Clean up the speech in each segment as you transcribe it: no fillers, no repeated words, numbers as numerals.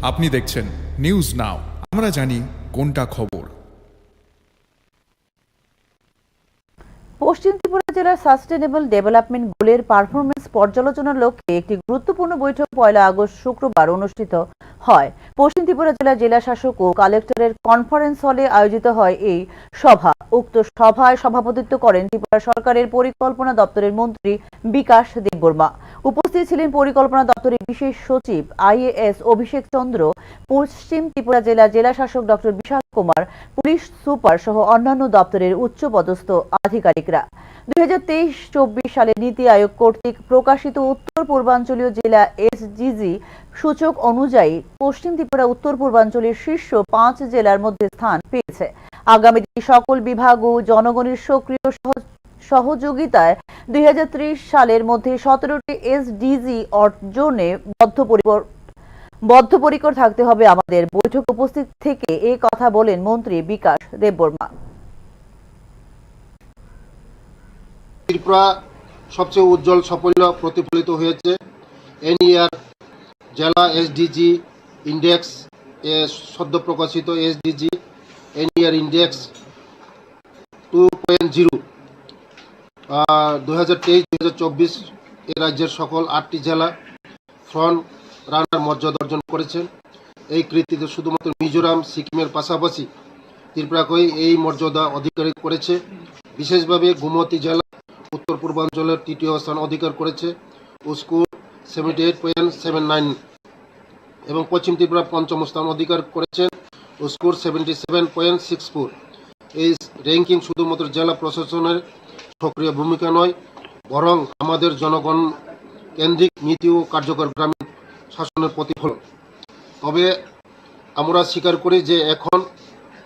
আপনি দেখছেন news now, আমরা জানি কোনটা খবর। পশ্চিম ত্রিপুরা জেলার সাস্টেনেবল ডেভেলপমেন্ট গোলের পারফরমেন্স পর্যালোচনার লক্ষ্যে একটি গুরুত্বপূর্ণ বৈঠক 1 আগস্ট শুক্রবার অনুষ্ঠিত হয়। পশ্চিম ত্রিপুরা জেলার জেলাশাসক ও কালেক্টরের কনফারেন্স হলে আয়োজিত হয় এই সভা। উক্ত সভায় সভাপতিত্ব করেন ত্রিপুরা সরকারের পরিকল্পনা দপ্তরের মন্ত্রী বিকাশ দেববর্মা। উপস্থিত ছিলেন পরিকল্পনা দপ্তরের বিশেষ সচিব IAS অভিষেক চন্দ্র, পশ্চিম ত্রিপুরা জেলার জেলাশাসক ডক্টর বিশাল কুমার, পুলিশ সুপার সহ অন্যান্য দপ্তরের উচ্চপদস্থ আধিকারিকরা। 2023-24 সালে নীতি আয়োগ কর্তৃক প্রকাশিত উত্তর পূর্বাঞ্চলীয় জেলা SDG সূচক অনুযায়ী পশ্চিম ত্রিপুরা উত্তর পূর্বাঞ্চলের শীর্ষ 5 জেলার মধ্যে স্থান পেয়েছে। আগামীতে সকল বিভাগ ও জনগণের সক্রিয় সহযোগিতায় 2030 সালের মধ্যে 17টি SDG অর্জনে বদ্ধপরিকর থাকতে হবে আমাদের। বৈঠক উপস্থিত থেকে এই কথা বলেন মন্ত্রী বিকাশ দেববর্মা। ত্রিপুরা সবচেয়ে উজ্জ্বল সাফল্য প্রতিফলিত হয়েছে এনইআর জেলা SDG ইন্ডেক্স সদ্য প্রকাশিত SDG এনইআর ইন্ডেক্স 2.0 2023-2024 এ রাজ্যের সকল 8টি জেলা ফ্রন্ট রানার মর্যাদা অর্জন করেছেন। এই কৃতিত্ব শুধুমাত্র মিজোরাম, সিকিমের পাশাপাশি ত্রিপুরাকেই এই মর্যাদা অধিকার করেছে। বিশেষভাবে গোমতী জেলা উত্তর পূর্বাঞ্চলের তৃতীয় স্থান অধিকার করেছে স্কোর 78.79 এবং পশ্চিম ত্রিপুরা পঞ্চম স্থান অধিকার করেছেন স্কোর 77.64। এই র্যাঙ্কিং শুধুমাত্র জেলা প্রশাসনের সক্রিয় ভূমিকা নয়, বরং আমাদের জনগণ কেন্দ্রিক নীতি ও কার্যকর গ্রামীণ শাসনের প্রতিফলন। তবে আমরা স্বীকার করি যে এখন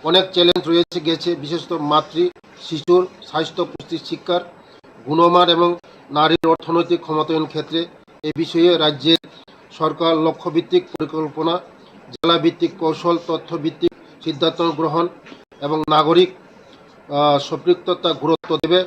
অনেক চ্যালেঞ্জ গেছে, বিশেষত মাতৃ শিশুর স্বাস্থ্য, পুষ্টি, শিক্ষার গুণমান এবং নারীর অর্থনৈতিক ক্ষমতায়ন ক্ষেত্রে। এই বিষয়ে রাজ্যের সরকার লক্ষ্যভিত্তিক পরিকল্পনা, জেলাভিত্তিক কৌশল, তথ্যভিত্তিক সিদ্ধান্ত গ্রহণ এবং নাগরিক সম্পৃক্ততা গুরুত্ব দেবে।